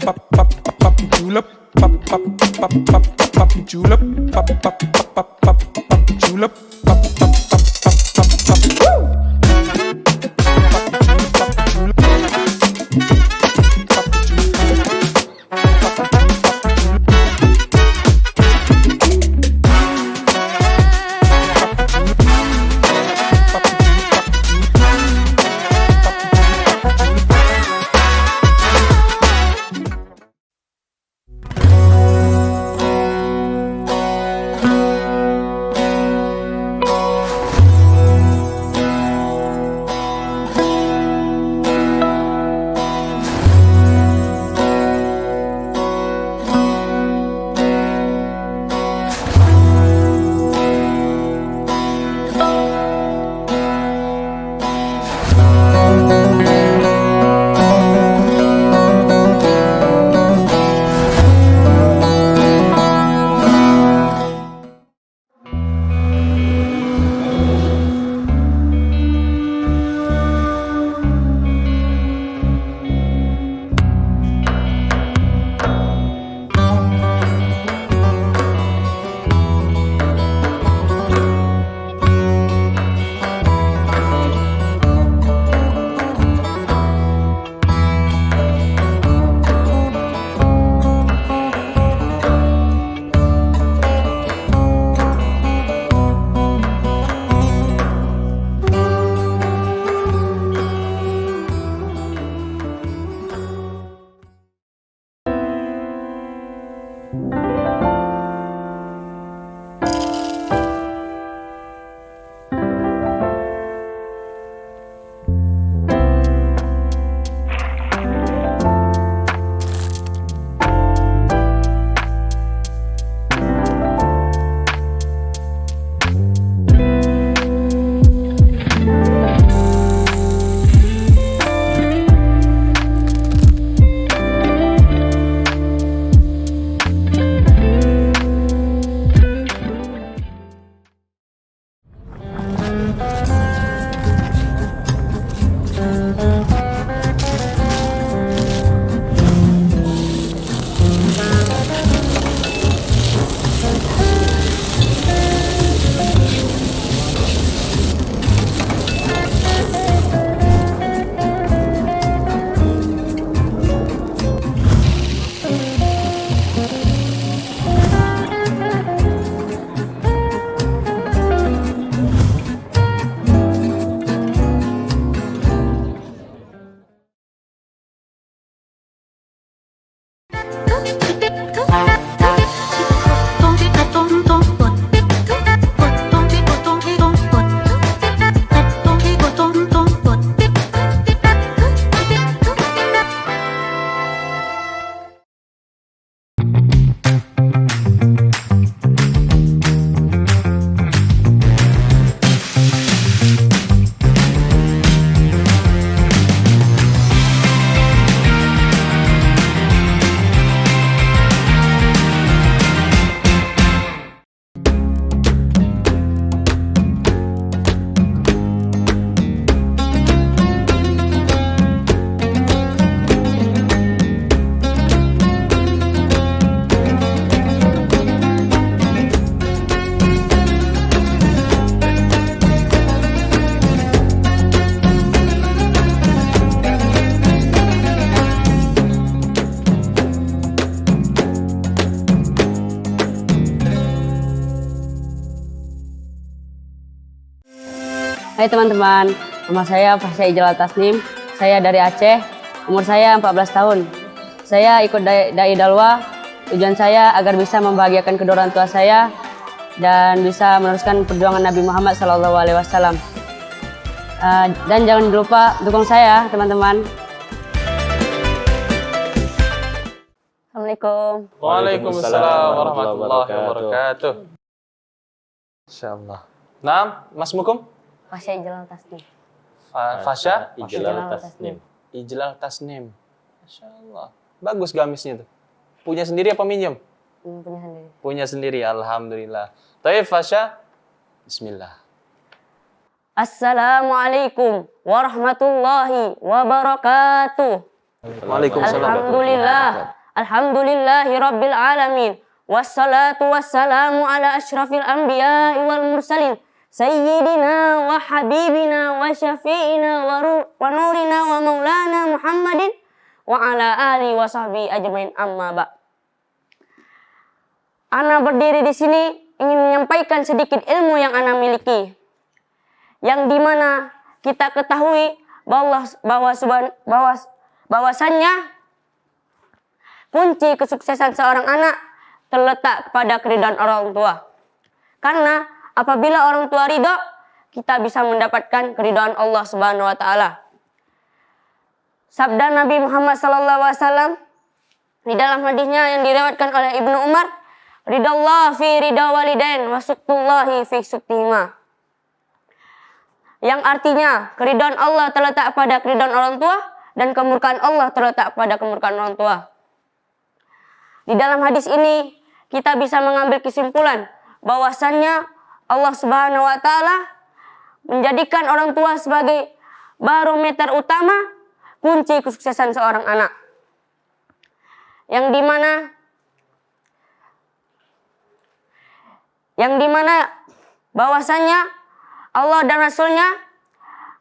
julep, julep, julep. Hai teman-teman, nama saya Fasya Ijlal Tasnim. Saya dari Aceh, umur saya 14 tahun. Saya ikut Dai Dalwa. Tujuan saya agar bisa membahagiakan kedua orang tua saya dan bisa meneruskan perjuangan Nabi Muhammad SAW. Dan jangan lupa dukung saya, teman-teman. Assalamualaikum. Waalaikumsalam warahmatullahi wabarakatuh. Insyaallah. Naam, Mas Mukum? Fasya Ijlal Tasnim. Fasya Ijlal Tasnim. Ijlal Tasnim. Masyaallah. Bagus gamisnya tuh. Punya sendiri apa minjem? Punya sendiri. Punya sendiri, alhamdulillah. Taib Fasya, bismillah. Assalamualaikum warahmatullahi wabarakatuh. Waalaikumsalam. Alhamdulillah, Alhamdulillahi rabbil alamin. Wassalatu wassalamu ala asyrafil anbiya'i wal mursalin. Sayyidina wa habibina wa syafi'ina wa nurina wa maulana Muhammadin wa ala alihi wa sahbihi ajmain amma ba'. Ana berdiri di sini ingin menyampaikan sedikit ilmu yang ana miliki. Yang dimana kita ketahui bahwasannya kunci kesuksesan seorang anak terletak pada keridhaan orang tua. Karena apabila orang tua ridho, kita bisa mendapatkan keridhaan Allah Subhanahu wa taala. Sabda Nabi Muhammad SAW di dalam hadisnya yang diriwayatkan oleh Ibnu Umar, ridallah fi ridha walidain wa suktullahi fi suktihima. Yang artinya keridhaan Allah terletak pada keridhaan orang tua dan kemurkaan Allah terletak pada kemurkaan orang tua. Di dalam hadis ini kita bisa mengambil kesimpulan bahwasannya Allah Subhanahu wa taala menjadikan orang tua sebagai barometer utama kunci kesuksesan seorang anak. Yang dimana bahwasannya Allah dan Rasulnya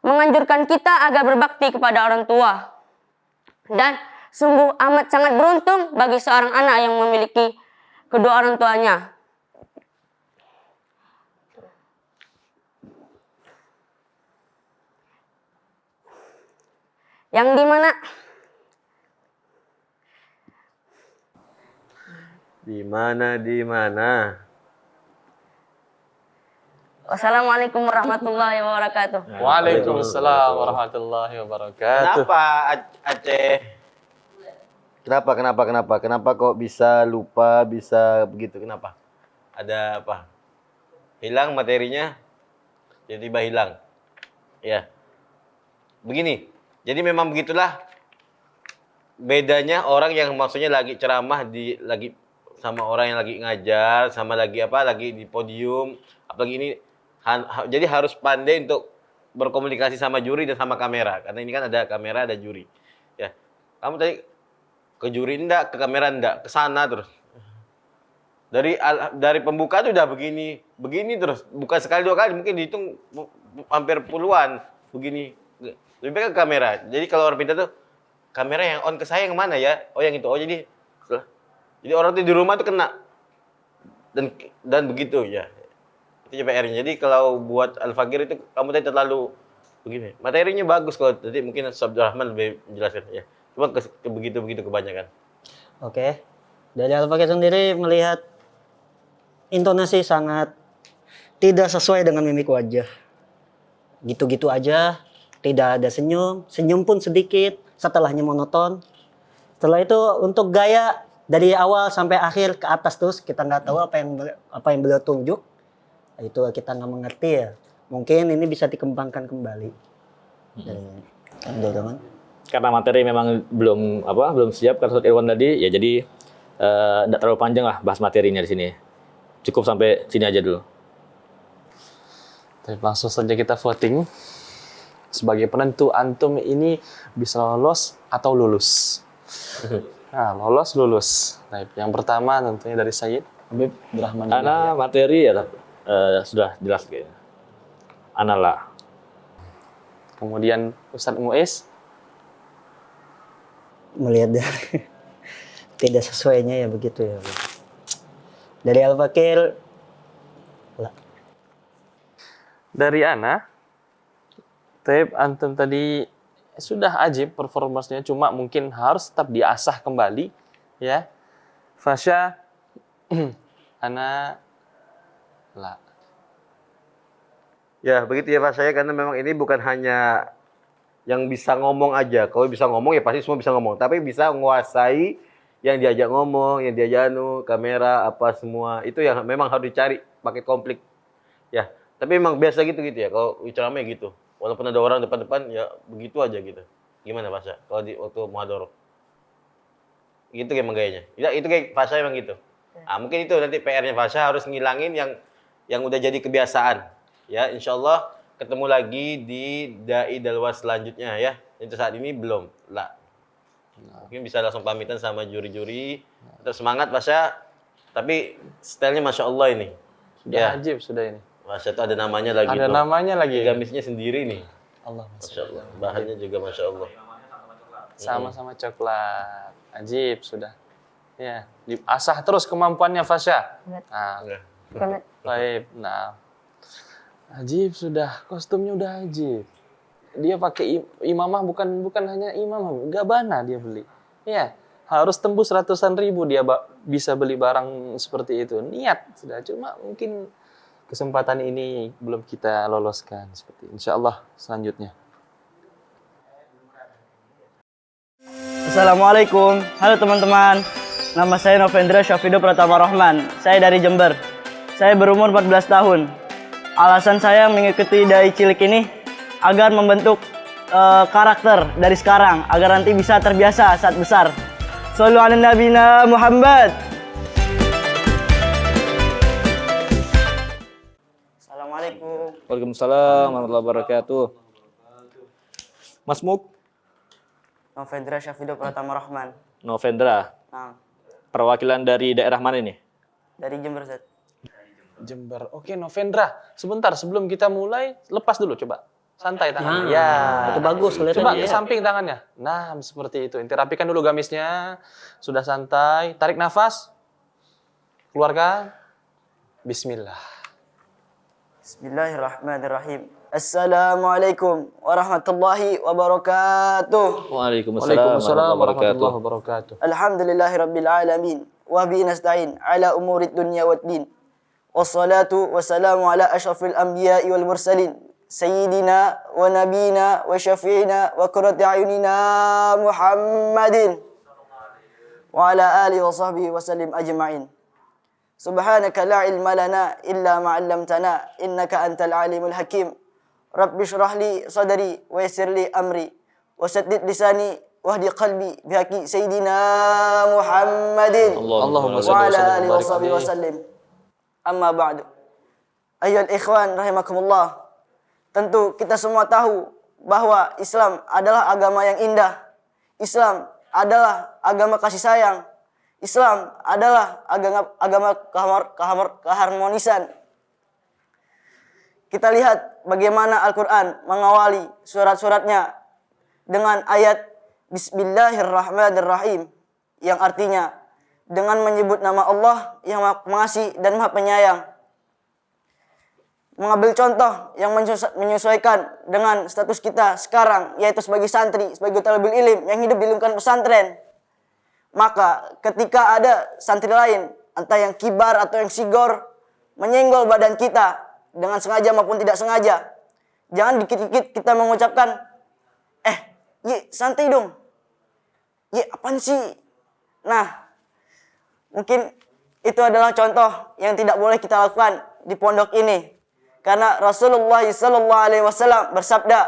menganjurkan kita agar berbakti kepada orang tua. Dan sungguh amat sangat beruntung bagi seorang anak yang memiliki kedua orang tuanya. Yang dimana di mana? Wassalamualaikum warahmatullahi wabarakatuh. Waalaikumsalam warahmatullahi wabarakatuh. Kenapa Aceh? Kenapa kok bisa lupa, bisa begitu? Kenapa? Ada apa? Hilang materinya? Tiba-tiba hilang. Ya. Begini. Jadi memang begitulah bedanya orang yang maksudnya lagi ceramah lagi sama orang yang lagi ngajar, sama lagi di podium, apalagi ini jadi harus pandai untuk berkomunikasi sama juri dan sama kamera. Karena ini kan ada kamera, ada juri. Ya. Kamu tadi ke juri enggak, ke kamera enggak, ke sana terus. Dari pembuka tuh udah begini terus. Bukan sekali dua kali, mungkin dihitung hampir puluhan begini. Lebih baik ke kamera. Jadi kalau orang pintar tuh kamera yang on ke saya yang mana ya? Oh yang itu. Oh jadi orang tuh di rumah tuh kena. Dan begitu ya. Itu PR-nya. Jadi kalau buat Al-Fakir itu kamu tadi terlalu begini. Materinya bagus kalau tadi mungkin Abdurrahman lebih menjelaskan ya. Cuma begitu kebanyakan. Oke. Dari Al-Fakir sendiri melihat intonasi sangat tidak sesuai dengan mimik wajah. Gitu-gitu aja, tidak ada senyum pun sedikit, setelahnya monoton. Setelah itu untuk gaya dari awal sampai akhir ke atas terus kita nggak tahu apa yang beliau tunjuk. Itu kita nggak mengerti ya. Mungkin ini bisa dikembangkan kembali. Karena materi memang belum siap kata Ustaz Irwan tadi, ya jadi tidak terlalu panjang lah bahas materinya di sini. Cukup sampai sini aja dulu. Langsung saja kita voting. Sebagai penentu antum ini bisa lolos atau lulus. Nah, lulus. Nah, yang pertama tentunya dari Sayyid Habib Abdurrahman. Ana materi ya sudah jelas kayaknya. Ana lah. Kemudian Ustadz Muiz. Melihat dari tidak sesuainya ya begitu ya. Dari Al-Fakir lah. Dari Ana, Taib antum tadi sudah ajib performanya, cuma mungkin harus tetap diasah kembali, ya. Fasya, Ana, la. Ya begitu ya Pak saya, karena memang ini bukan hanya yang bisa ngomong aja. Kalau bisa ngomong ya pasti semua bisa ngomong. Tapi bisa menguasai yang diajak ngomong, yang diajak kamera, apa semua. Itu yang memang harus dicari, pakai komplit. Ya, tapi memang biasa gitu ya. Kalau ceramah gitu. Walaupun ada orang depan-depan, ya begitu aja gitu. Gimana Pak Syah? Kalau waktu muhadharah. Gitu kayak gayanya. Ya, itu kayak Pak Syah memang gitu. Nah, mungkin itu nanti PR-nya Pak Syah harus ngilangin yang udah jadi kebiasaan. Ya, insyaallah ketemu lagi di Dai Dalwas selanjutnya ya. Untuk saat ini belum. Lah. Mungkin bisa langsung pamitan sama juri-juri. Terus semangat Fasya. Tapi stylenya Masya Allah ini. Sudah ajib sudah ini. Masya itu ada namanya lagi. Ada tuh. namanya lagi. Gamisnya sendiri nih. Allah Masya Allah. Bahannya juga Masya Allah. sama-sama coklat. Ajib sudah. Ya, diasah terus kemampuannya Fasya. Nah, baik. Nah, ajib sudah, kostumnya udah ajib. Dia pakai imamah bukan hanya imamah, gabana dia beli. Ya, harus tembus ratusan ribu dia bisa beli barang seperti itu. Niat sudah, cuma mungkin kesempatan ini belum kita loloskan seperti. Insya Allah selanjutnya. Assalamualaikum, halo teman-teman. Nama saya Novendra Syafido Pratama Rahman. Saya dari Jember. Saya berumur 14 tahun. Alasan saya mengikuti dai cilik ini agar membentuk karakter dari sekarang agar nanti bisa terbiasa saat besar. Shallu ala nabiyina Muhammad. Assalamualaikum. Waalaikumsalam warahmatullahi wabarakatuh. Mas Muk, Novendra Syafido Pratama Rahman. Novendra, Nah, perwakilan dari daerah mana ini? dari Jember, Zat. Jember. Oke, Novendra. Sebentar sebelum kita mulai, lepas dulu coba. Santai tangannya. Ya, itu bagus kelihatan. Coba ke samping tangannya. Nah, seperti itu. Inti rapikan dulu gamisnya. Sudah santai. Tarik nafas. Keluarkan. Bismillah. Bismillahirrahmanirrahim. Assalamualaikum warahmatullahi wabarakatuh. Waalaikumsalam warahmatullahi wabarakatuh. Alhamdulillahirabbil alamin wa bihi nasta'in ala umurid dunya waddin. Wassalatu wassalamu ala asyrafil anbiya'i wal mursalin sayyidina wa nabiyina wa syafi'ina wa qurrati a'yunina Muhammadin wa ala alihi wa sahbihi wa sallim ajma'in. Subhanaka la ilma lana illa ma 'allamtana innaka antal alimul hakim. Rabbi shrah li sadri wa yassir li amri wa saddid lisani wahdi qalbi bihaqi sayyidina Muhammadin Allahumma wa salli ala alihi wa wa sahbihi wa sallim. Amma ba'du. Ayyuhal ikhwan rahimakumullah. Tentu kita semua tahu bahwa Islam adalah agama yang indah. Islam adalah agama kasih sayang. Islam adalah agama keharmonisan. Kita lihat bagaimana Al-Quran mengawali surat-suratnya dengan ayat Bismillahirrahmanirrahim yang artinya dengan menyebut nama Allah yang Maha Pengasih dan Maha Penyayang. Mengambil contoh yang menyesuaikan dengan status kita sekarang, yaitu sebagai santri, sebagai talibul ilm yang hidup di lingkungan pesantren. Maka ketika ada santri lain, entah yang kibar atau yang sigor, menyenggol badan kita dengan sengaja maupun tidak sengaja, jangan dikit-dikit kita mengucapkan, Ye, santai dong. Ye, apaan sih? Nah, mungkin itu adalah contoh yang tidak boleh kita lakukan di pondok ini. Karena Rasulullah SAW bersabda,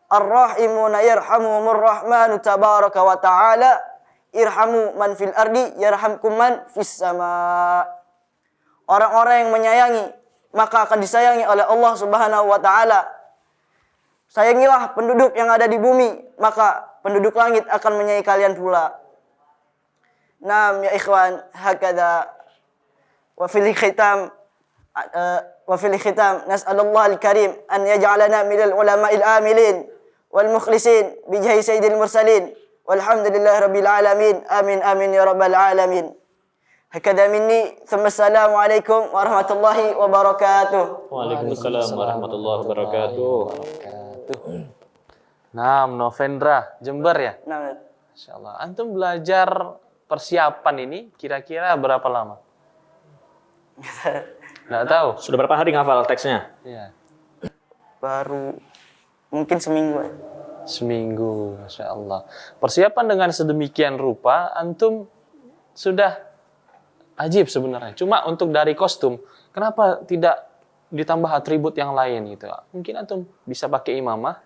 Ar-Rahimuna yarhamuhumur Rahmanu tabaraka wa ta'ala, irhamu man fil ardi yarhamkum man fis sama. Orang-orang yang menyayangi maka akan disayangi oleh Allah Subhanahu wa taala. Sayangilah penduduk yang ada di bumi, maka penduduk langit akan menyayangi kalian pula. Naam ya ikhwan, hakadha wa fil khitam nas'alullah al-karim an yaj'alana minal ulama'il amilin wal mukhlisin bi jahi sayyidil mursalin. Walhamdulillahirabbil alamin. Amin amin ya rabbal alamin. Hakadha minni, thumma assalamualaikum warahmatullahi wabarakatuh. Waalaikumsalam warahmatullahi wabarakatuh. Nah, Novendra, Jember ya? Nah, Masya Allah. Antum belajar persiapan ini kira-kira berapa lama? Nggak tahu. Sudah berapa hari ngafal teksnya? Iya. baru mungkin seminggu. Seminggu, Masya Allah. Persiapan dengan sedemikian rupa, antum sudah ajib sebenarnya. Cuma untuk dari kostum, kenapa tidak ditambah atribut yang lain gitu? Mungkin antum bisa pakai imamah,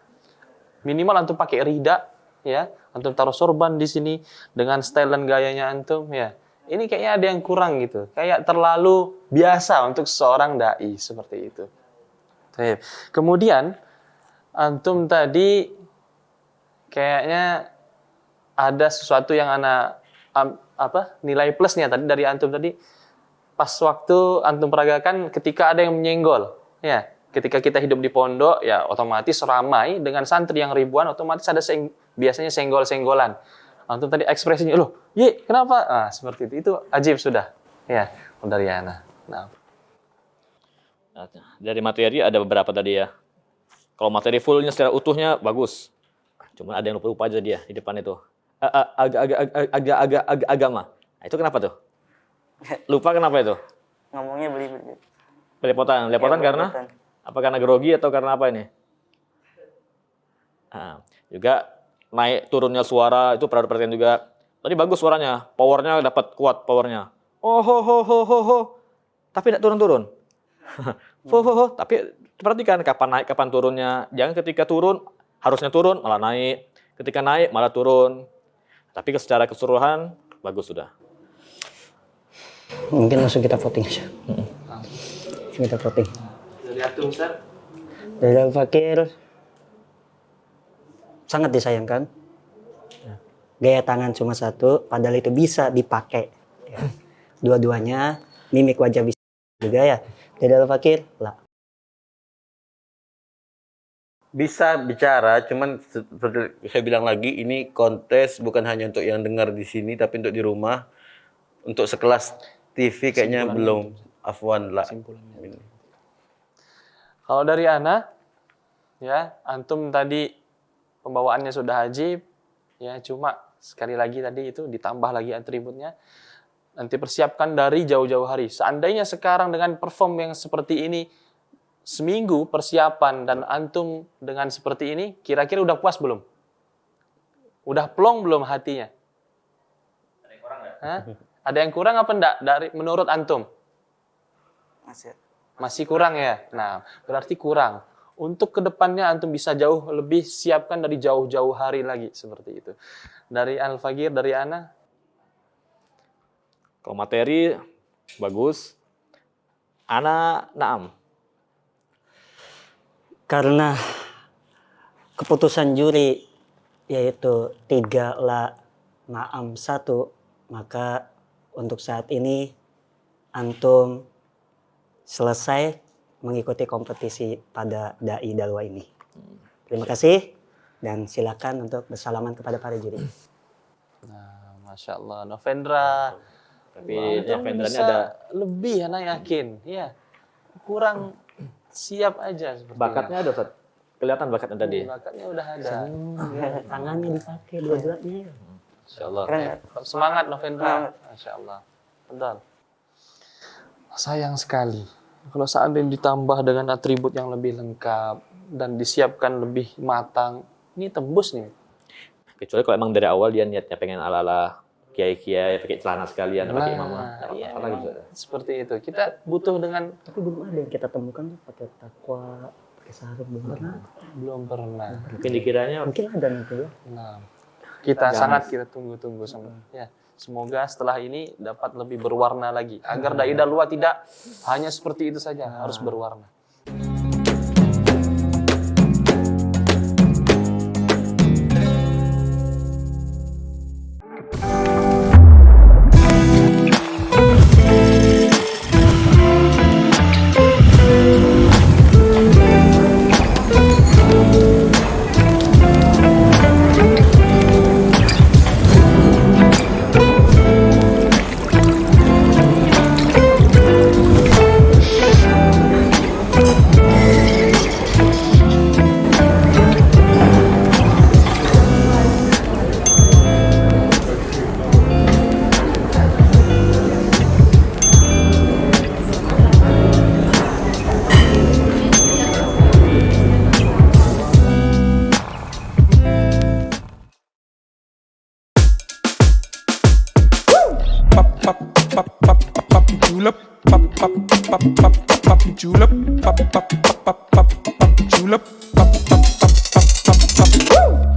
minimal antum pakai rida, ya. Antum taruh sorban di sini dengan style dan gayanya antum, ya. Ini kayaknya ada yang kurang gitu. Kayak terlalu biasa untuk seorang dai seperti itu. Kemudian antum tadi kayaknya ada sesuatu yang nilai plusnya tadi dari antum tadi, pas waktu antum peragakan ketika ada yang menyenggol, ya. Ketika kita hidup di pondok, ya otomatis ramai dengan santri yang ribuan, otomatis ada biasanya senggol-senggolan. Antum tadi ekspresinya, loh, ye, kenapa? Nah, seperti itu. Itu ajib sudah. Ya, dari Ana. Nah. Nah, dari materi ada beberapa tadi ya. Kalau materi fullnya secara utuhnya bagus. Cuma ada yang lupa-lupa aja dia di depan itu. Agak agama. Nah, itu kenapa tuh? Lupa kenapa itu? Ngomongnya beli-beli. Belepotan. Belepotan Ya, karena? belepotan. Apa karena grogi atau karena apa ini? Nah, juga naik turunnya suara itu perhatian juga. Tadi bagus suaranya, powernya dapat kuat powernya. Oh ho ho ho ho ho. Tapi tidak turun-turun. Ho ho ho. Tapi perhatikan kapan naik kapan turunnya. Jangan ketika turun harusnya turun malah naik. Ketika naik malah turun. Tapi secara keseluruhan bagus sudah. Mungkin langsung kita voting aja. Kita voting. Dari antum, Ustaz? Dari Al-Fakir sangat disayangkan. Gaya tangan cuma satu, padahal itu bisa dipakai. Ya. Dua-duanya mimik wajah bisa juga ya. Dari Al-Fakir, lah. Bisa bicara, cuman seperti saya bilang lagi, ini kontes bukan hanya untuk yang dengar di sini, tapi untuk di rumah. Untuk sekelas TV kayaknya belum. Afwan lah. Kalau dari Ana, ya, antum tadi pembawaannya sudah ajib, ya, cuma sekali lagi tadi itu ditambah lagi atributnya. Nanti persiapkan dari jauh-jauh hari. Seandainya sekarang dengan perform yang seperti ini, seminggu persiapan dan antum dengan seperti ini, kira-kira udah puas belum? Udah plong belum hatinya? Ada yang kurang nggak? Ada yang kurang apa enggak dari menurut antum? Masih kurang ya? Nah, berarti kurang. Untuk kedepannya antum bisa jauh lebih siapkan dari jauh-jauh hari lagi seperti itu. Dari Al-Fakir, dari Ana? Kalau materi bagus. Ana naam. Karena keputusan juri yaitu 3 la naam 1, maka untuk saat ini antum selesai mengikuti kompetisi pada Dai Dalwa ini. Terima kasih dan silakan untuk bersalaman kepada para juri. Nah, Masya Allah. Novendra. Tapi Antum Novendra ini bisa ada lebih, Ana yakin. Ya, kurang siap aja. Sepertinya. bakatnya ada, Ustaz. Kelihatan bakatnya tadi. Bakatnya udah ada. Tangannya dipakai dua-duanya. Insya Allah. Semangat Novendra. Masya Allah. Betul. Sayang sekali. Kalau seandainya ditambah dengan atribut yang lebih lengkap dan disiapkan lebih matang, ini tembus nih. Kecuali kalau emang dari awal dia niatnya pengen ala-ala kiai-kiai pakai celana sekalian, pakai imamah. Iya, Apa gitu. seperti itu. Kita butuh dengan Tapi belum ada yang kita temukan tuh pakai takwa, pakai sarung belum pernah. belum pernah. Mungkin dikiranya Mungkin ada nanti ya. Nah, kita sangat kita tunggu-tunggu sama. Ya, semoga setelah ini dapat lebih berwarna lagi. Agar Dai Dalwa tidak hanya seperti itu saja, harus berwarna. julep, pop pop pop pop pop julep, pop pop pop pop pop pop julep, pop pop pop pop pop pop. Woo!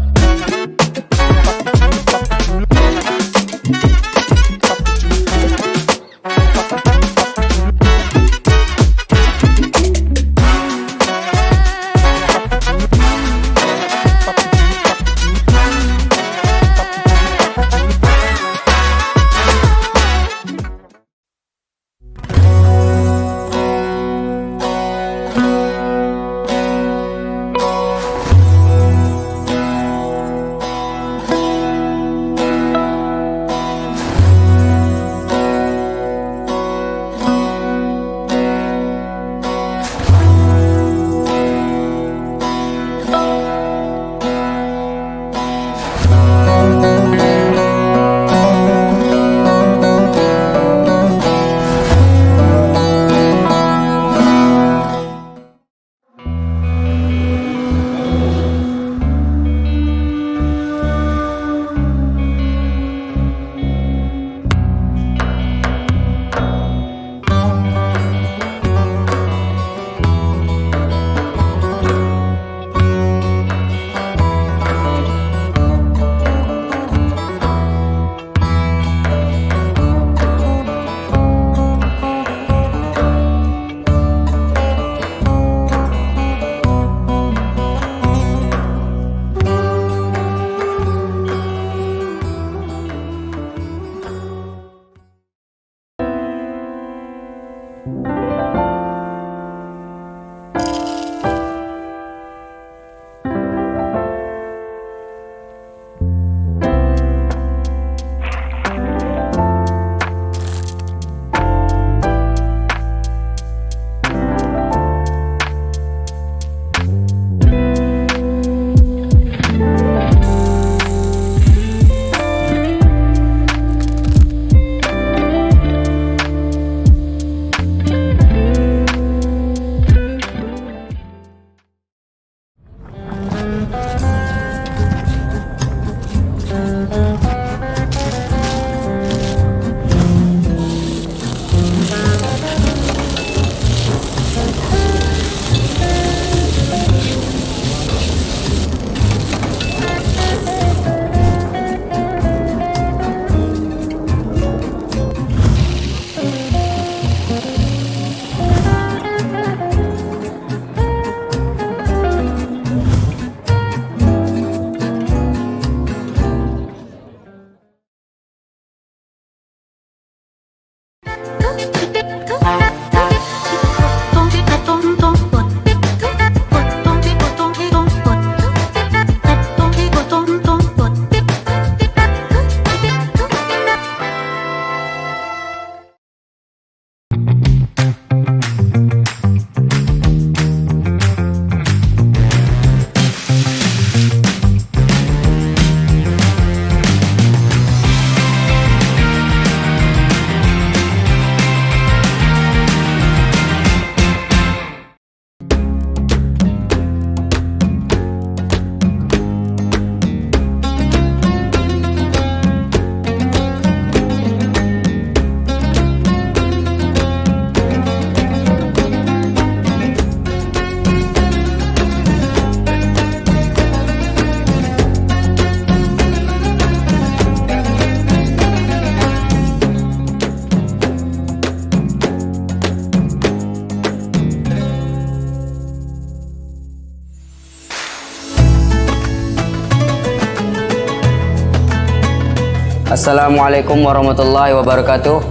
Assalamualaikum warahmatullahi wabarakatuh.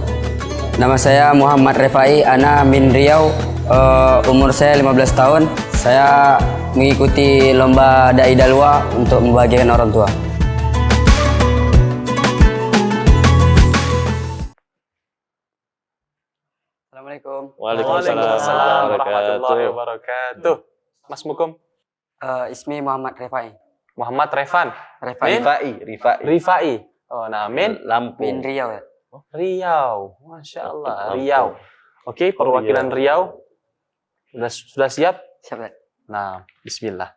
Nama saya Muhammad Refai, ana min Riau. Umur saya 15 tahun. Saya mengikuti lomba Dai Dalwa untuk membahagiakan orang tua. Assalamualaikum. Waalaikumsalam warahmatullahi wabarakatuh. Mas Mukum. Ismi Muhammad Refai. Muhammad Revan. Refai. Rifai. Rifai. Oh, nah, min Lampung. Min Riau ya. Riau. Masya Allah, Lampung. Riau. Oke, perwakilan Riau. Sudah siap? Siap ya? Nah, bismillah.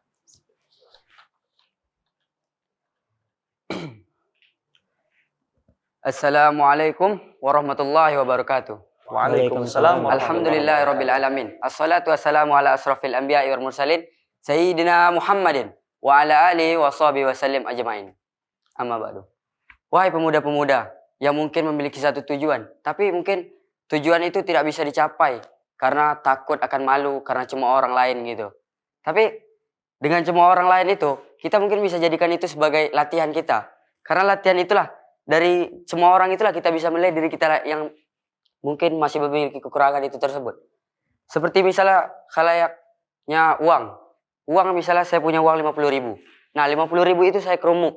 Assalamualaikum warahmatullahi wabarakatuh. Waalaikumsalam. Alhamdulillahirabbil alamin. Assalatu wassalamu ala asrafil anbiya'i wal mursalin sayyidina Muhammadin wa ala alihi wa sahbihi wasallim ajmain. Amma ba'du. Wahai pemuda-pemuda yang mungkin memiliki satu tujuan, tapi mungkin tujuan itu tidak bisa dicapai karena takut akan malu karena cuma orang lain gitu. Tapi dengan cuma orang lain itu, kita mungkin bisa jadikan itu sebagai latihan kita. Karena latihan itulah, dari semua orang itulah kita bisa menilai diri kita yang mungkin masih memiliki kekurangan itu tersebut. Seperti misalnya khalayaknya uang. Uang misalnya saya punya uang 50.000. Nah 50.000 itu saya kerumuk.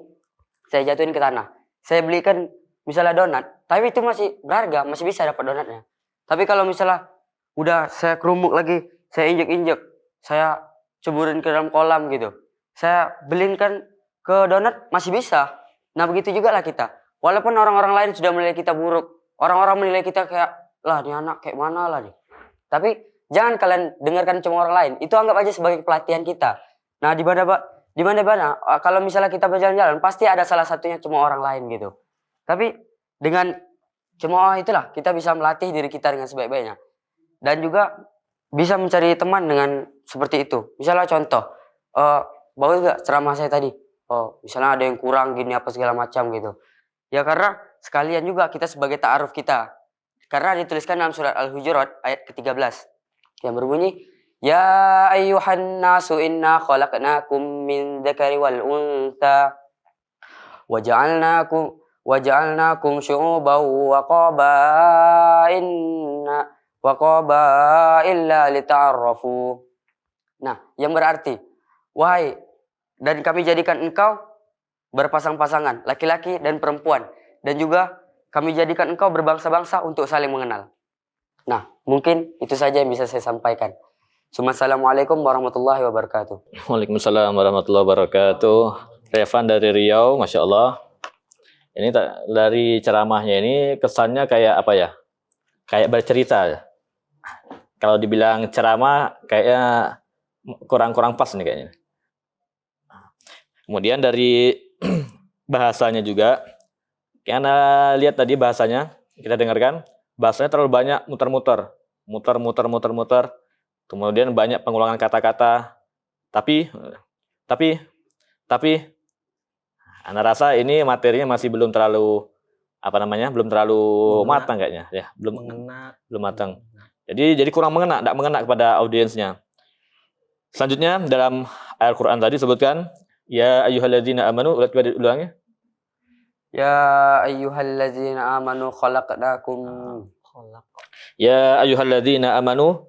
Saya jatuhin ke tanah. Saya belikan misalnya donat. Tapi itu masih berharga, masih bisa dapat donatnya. Tapi kalau misalnya udah saya kerumuk lagi, saya injek-injek. Saya ceburin ke dalam kolam gitu. Saya belikan ke donat masih bisa. Nah begitu juga lah kita. Walaupun orang-orang lain sudah menilai kita buruk. Orang-orang menilai kita kayak, lah ini anak kayak mana lah nih. Tapi jangan kalian dengarkan cuma orang lain. Itu anggap aja sebagai pelatihan kita. Nah di mana kalau misalnya kita berjalan-jalan pasti ada salah satunya cuma orang lain gitu. Tapi dengan cuma itulah kita bisa melatih diri kita dengan sebaik-baiknya. Dan juga bisa mencari teman dengan seperti itu. Misalnya contoh, bagus gak ceramah saya tadi? Oh, misalnya ada yang kurang gini apa segala macam gitu. Ya karena sekalian juga kita sebagai ta'aruf kita. Karena dituliskan dalam surat Al-Hujurat ayat ke-13 yang berbunyi, Ya ayyuhan nasu inna khalaqnakum min dzakari wal untha waja'alnakum syu'uban wa qabaila lita'arafu. Nah, yang berarti, wahai, dan kami jadikan engkau berpasang-pasangan, laki-laki dan perempuan. Dan juga kami jadikan engkau berbangsa-bangsa untuk saling mengenal. Nah, mungkin itu saja yang bisa saya sampaikan. Assalamualaikum warahmatullahi wabarakatuh. Waalaikumsalam warahmatullahi wabarakatuh. Revan dari Riau, Masya Allah. Ini dari ceramahnya ini kesannya kayak apa ya? Kayak bercerita. Kalau dibilang ceramah kayaknya kurang pas nih kayaknya. Kemudian dari bahasanya juga. Karena lihat tadi bahasanya, kita dengarkan. Bahasanya terlalu banyak muter-muter. Muter. Kemudian banyak pengulangan kata-kata. Tapi, Anda rasa ini materinya masih belum terlalu, belum terlalu matang kayaknya. Ya, belum matang. Jadi kurang mengena, tidak mengena kepada audiensnya. Selanjutnya dalam ayat Quran tadi sebutkan, ya ayyuhalladzina amanu, ulangnya. Ya ayyuhalladzina amanu khalaqnakum. Ya ayyuhalladzina amanu,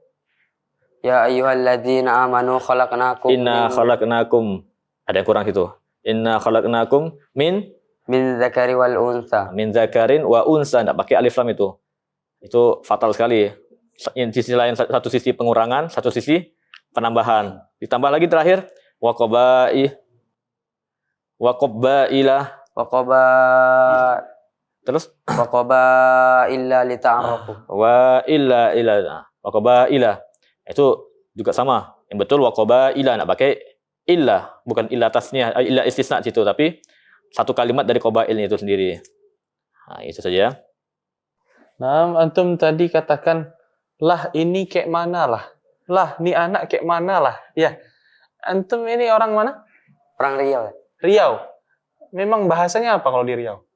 Ya ayyuhalladzina amanu khalaqnakum. inna khalaqnakum. Ada yang kurang situ. Inna khalaqnakum min Zakari wal unsa. zakarin wa unsa. Tidak pakai alif lam itu. Itu fatal sekali. Sisi lain, satu sisi pengurangan, satu sisi penambahan. Ditambah lagi terakhir wa qabaila. Terus Illa lita'arafu. wa qabaila. Itu juga sama. Yang betul wa qabaila, enggak pakai illa, bukan illa tasniyah, illa istisna situ, tapi satu kalimat dari qabailnya itu sendiri. Nah, itu saja. Nah, antum tadi katakan, lah ini kayak mana lah? Lah, ini anak kayak mana lah? Ya, antum ini orang mana? Orang Riau. Riau. Memang bahasanya apa kalau di Riau?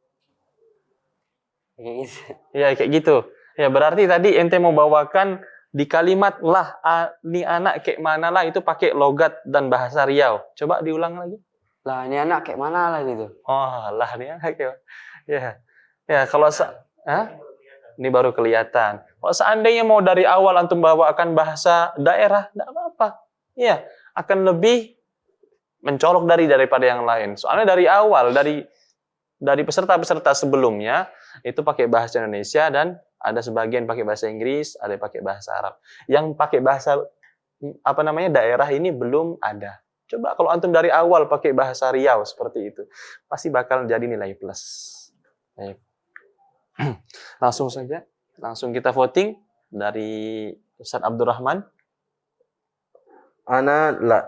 Ya, kayak gitu. Ya, berarti tadi ente mau bawakan di kalimat lah, ini anak kayak mana lah, itu pakai logat dan bahasa Riau. Coba diulang lagi. Lah ini anak kayak mana lah gitu. Oh, lah ini anak kayak. Ya. Ya, kalau ini baru kelihatan. Kalau seandainya mau dari awal antum bawakan bahasa daerah, enggak apa-apa. Iya, akan lebih mencolok daripada yang lain. Soalnya dari awal, dari peserta-peserta sebelumnya itu pakai bahasa Indonesia dan ada sebagian pakai bahasa Inggris, ada yang pakai bahasa Arab. Yang pakai bahasa daerah ini belum ada. Coba kalau antum dari awal pakai bahasa Riau seperti itu, pasti bakal jadi nilai plus. Baik. Langsung saja, langsung kita voting dari Ustaz Abdurrahman. Ana la.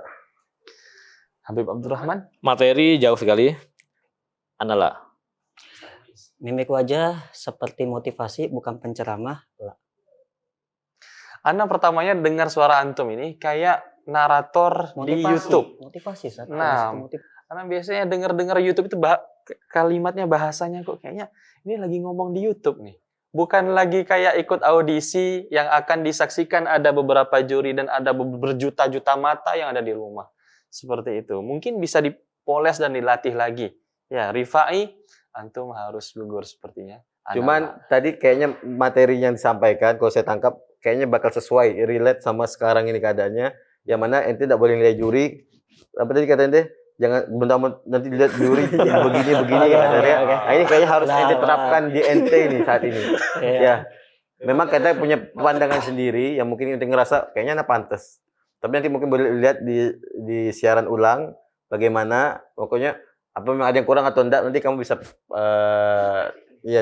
Habib Abdurrahman. Materi jauh sekali. Anala. Mimik wajah seperti motivasi, bukan penceramah. Ana pertamanya dengar suara antum ini kayak narator di YouTube. Motivasi, Sat. Nah, karena biasanya dengar YouTube itu kalimatnya, bahasanya kok kayaknya ini lagi ngomong di YouTube nih. Bukan lagi kayak ikut audisi yang akan disaksikan ada beberapa juri dan ada berjuta-juta mata yang ada di rumah. Seperti itu. Mungkin bisa dipoles dan dilatih lagi. Ya, Rifai, antum harus gugur sepertinya. Cuman tadi kayaknya materi yang disampaikan, kalau saya tangkap, kayaknya bakal sesuai, relate sama sekarang ini keadaannya. Yang mana ente tidak boleh nilai juri. Apa tadi kata ente? Jangan bentar nanti dilihat juri begini katanya. Nah, ini kayaknya harus ente terapkan di ente ini saat ini. Ya. Memang kita punya pandangan sendiri yang mungkin ente ngerasa kayaknya anak pantas. Tapi nanti mungkin boleh lihat di siaran ulang bagaimana, pokoknya apa memang ada yang kurang atau enggak, nanti kamu bisa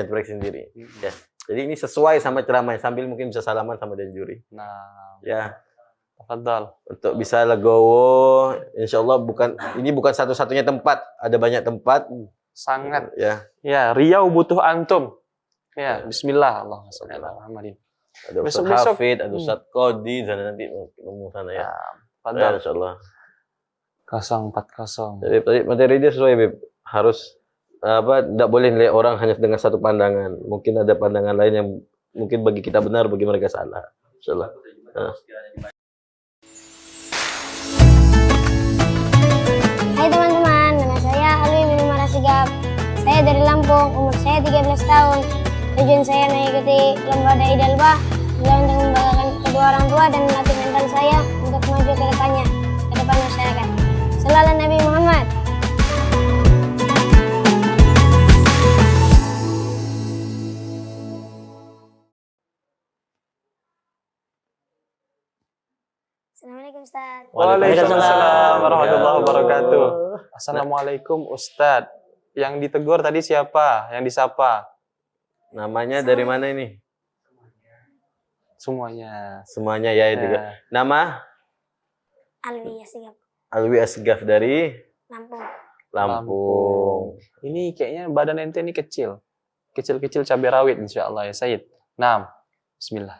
koreksi sendiri. Ya. Jadi ini sesuai sama ceramahnya, sambil mungkin bisa salaman sama dan juri. Nah, Ya. tafadhal. Untuk bisa legowo, insya Allah ini bukan satu-satunya tempat, ada banyak tempat. Sangat. Ya. Ya, Riau butuh antum. Ya, bismillah. Allahumma shalli ala Muhammadin. Ada Ustaz Besok-besok. Hafid, ada Ustaz Qadi, dan nanti ngomong sana ya. Tafadhal. Insya Allah. 040. Jadi tadi materi dia sesuai, Beb. Harus tidak boleh nilai orang hanya dengan satu pandangan. Mungkin ada pandangan lain yang mungkin bagi kita benar, bagi mereka salah. Insyaallah. Hai teman-teman, nama saya Alwi Minumar Rasigap. Saya dari Lampung, umur saya 13 tahun. Tujuan saya mengikuti lomba Dai Dalwah adalah untuk membanggakan kedua orang tua dan melatih mental saya untuk maju ke depannya, ke depan masyarakat. Shallallahu Nabi Muhammad. Assalamualaikum Ustaz. Waalaikumsalam warahmatullahi wabarakatuh. Assalamualaikum Ustadz. Yang ditegur tadi siapa? Yang disapa? Namanya dari mana ini? Semuanya. Semuanya ya juga. Nama? Alwi Yasigap, Alwi Asgaf dari Lampung. Lampung. Ini kayaknya badan ente ini kecil. Kecil-kecil cabai rawit insyaallah ya Said. Naam. Bismillah.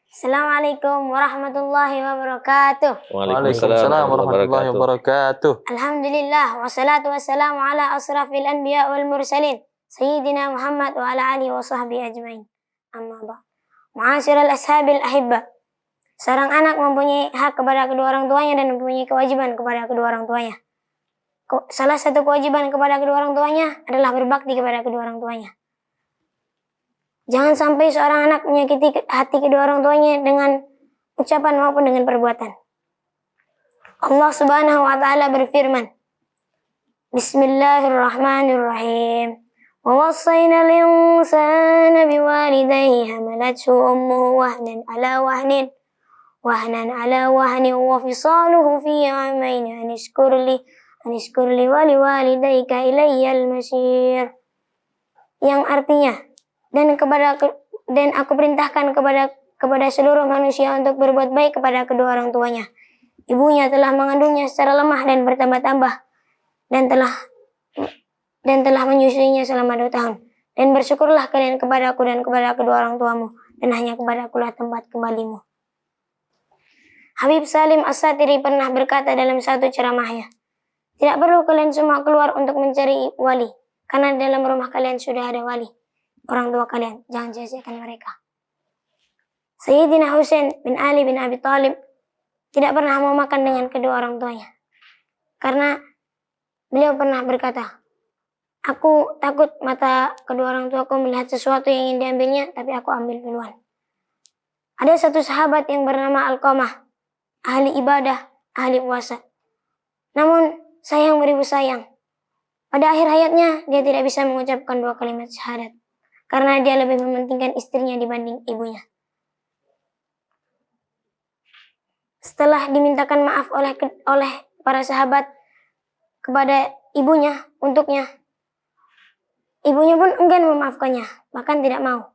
Assalamualaikum warahmatullahi wabarakatuh. Waalaikumsalam warahmatullahi wabarakatuh. Alhamdulillah wassalatu wassalamu ala asrafil anbiya wal mursalin Sayyidina Muhammad wa ala alihi wa sahbihi ajmain. Amma ba'd. Ma'asyiral ashabil ahibba. Seorang anak mempunyai hak kepada kedua orang tuanya dan mempunyai kewajiban kepada kedua orang tuanya. Salah satu kewajiban kepada kedua orang tuanya adalah berbakti kepada kedua orang tuanya. Jangan sampai seorang anak menyakiti hati kedua orang tuanya dengan ucapan maupun dengan perbuatan. Allah Subhanahu wa taala berfirman, Bismillahirrahmanirrahim. Wa wassayna al-insana biwalidayhi hamalathu ummuhu wahnan ala wahnin wa fisaluhu fi 'amayn an ishkur li wa liwalidayka ilayyal masir. Yang artinya, dan aku perintahkan kepada seluruh manusia untuk berbuat baik kepada kedua orang tuanya. Ibunya telah mengandungnya secara lemah dan bertambah-tambah dan telah menyusuinya selama 2 tahun. Dan bersyukurlah kalian kepadaku dan kepada kedua orang tuamu, dan hanya kepadaku lah tempat kembalimu. Habib Salim As-Satiri pernah berkata dalam satu ceramahnya, tidak perlu kalian semua keluar untuk mencari wali, karena di dalam rumah kalian sudah ada wali. Orang tua kalian, jangan sia-siakan mereka. Sayyidina Husain bin Ali bin Abi Thalib tidak pernah mau makan dengan kedua orang tuanya. Karena beliau pernah berkata, aku takut mata kedua orang tuaku melihat sesuatu yang ingin diambilnya, tapi aku ambil duluan. Ada satu sahabat yang bernama Alqamah, ahli ibadah, ahli puasa. Namun sayang beribu sayang. Pada akhir hayatnya, dia tidak bisa mengucapkan 2 kalimat syahadat. Karena dia lebih mementingkan istrinya dibanding ibunya. Setelah dimintakan maaf oleh para sahabat kepada ibunya untuknya, ibunya pun enggan memaafkannya, bahkan tidak mau.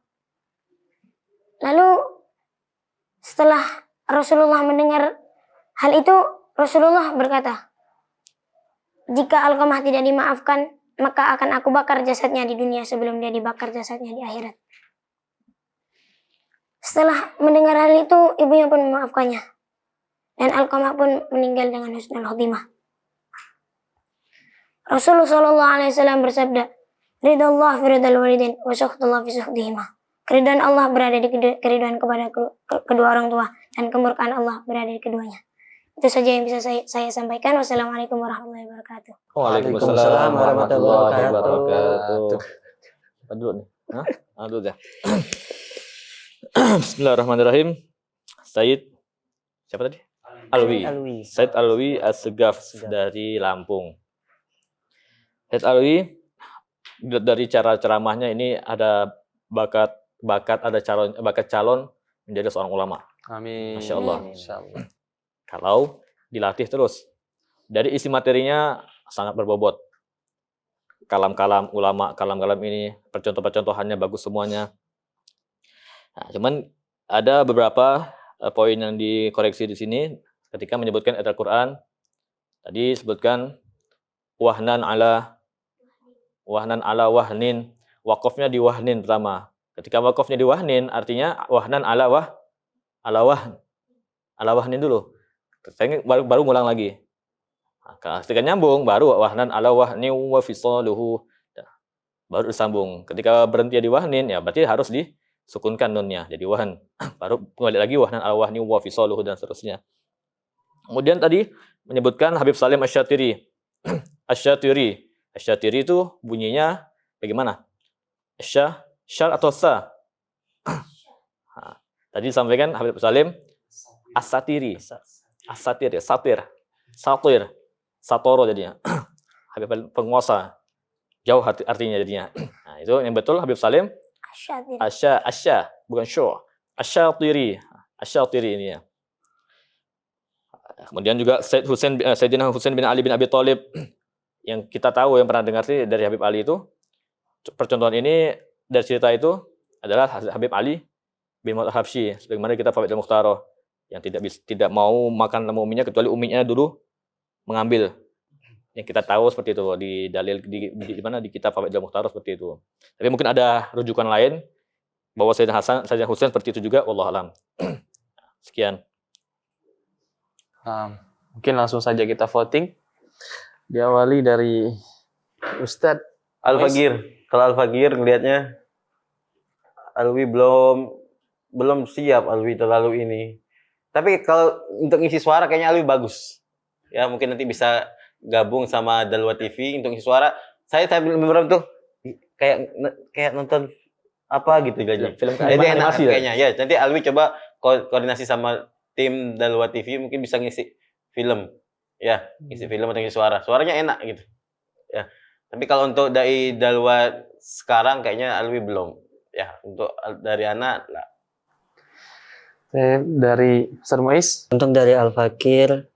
Lalu setelah Rasulullah mendengar hal itu, Rasulullah berkata, jika Alqamah tidak dimaafkan, maka akan aku bakar jasadnya di dunia sebelum dia dibakar jasadnya di akhirat. Setelah mendengar hal itu, ibunya pun memaafkannya. Dan Alqamah pun meninggal dengan husnul khotimah. Rasulullah SAW bersabda, Ridallah fi ridal walidain wa sakhtullah fi sakhtihima. Keridhaan Allah berada di keridhaan kepada kedua orang tua, dan kemurkaan Allah berada di keduanya. Itu saja yang bisa saya sampaikan. Wassalamualaikum warahmatullahi wabarakatuh. Waalaikumsalam warahmatullahi wabarakatuh. Apa dulu nih? Dulu dah. Bismillahirrahmanirrahim. Said, siapa tadi? Alwi. Said Alwi As-Segaf dari Lampung. Said Alwi, dari cara ceramahnya ini ada bakat calon menjadi seorang ulama. Amin. Masya Allah. Insyaallah. Kalau dilatih terus. Dari isi materinya sangat berbobot. Kalam-kalam ulama, kalam-kalam ini, percontohan-percontohannya bagus semuanya. Nah, cuman ada beberapa poin yang dikoreksi di sini ketika menyebutkan ayat Al-Quran. Tadi sebutkan wahnan ala wahnin. Wakofnya di wahnin pertama. Ketika wakofnya di wahnin, artinya wahnan ala wahnin dulu. Saya baru ngulang lagi. Ketika nyambung, baru wahnan ala wahni wa fisaluhu. Baru disambung. Ketika berhenti di wahnin, ya berarti harus disukunkan nunnya. Jadi wahn. Baru kembali lagi wahnan ala wahni wa fisaluhu dan seterusnya. Kemudian tadi menyebutkan Habib Salim Asy-Syatiri. Asy-Syatiri itu bunyinya bagaimana? Syar atau sa? Tadi disampaikan Habib Salim As-Satiri. Satir. Satoro jadinya. Habib penguasa. Jauh artinya jadinya. Nah, itu yang betul Habib Salim Asya, bukan syo. Asy-Syatiri ini ya. Kemudian juga Sayyidina Husain bin Ali bin Abi Thalib yang kita tahu, yang pernah dengar sih dari Habib Ali itu. Percontohan ini dari cerita itu adalah Habib Ali bin Muhammad Habsyi, sebagaimana kita Fawaid al-Mukhtarah, yang tidak mau makan sama uminya kecuali uminya dulu mengambil. Yang kita tahu seperti itu di dalil di mana di kitab Fawaidul Mukhtarar seperti itu. Tapi mungkin ada rujukan lain bahwa Sayyidina Husain seperti itu juga, wallahu alam. Sekian. Mungkin langsung saja kita voting. Diawali dari Ustadz Al-Fagir. Kalau Al-Fagir ngelihatnya Alwi belum siap Alwi terlalu ini. Tapi kalau untuk ngisi suara kayaknya Alwi bagus. Ya mungkin nanti bisa gabung sama Dalwa TV untuk ngisi suara. Saya benar tuh kayak nonton apa gitu jadi. Film Jadi enak animasi ya? kayaknya. Ya, nanti Alwi coba koordinasi sama tim Dalwa TV mungkin bisa ngisi film. Ya, ngisi film atau ngisi suara. Suaranya enak gitu. Ya. Tapi kalau untuk dai Dalwa sekarang kayaknya Alwi belum. Ya, untuk dari anak lah. dari Ustadz Muiz. Untuk dari Al-Fakir,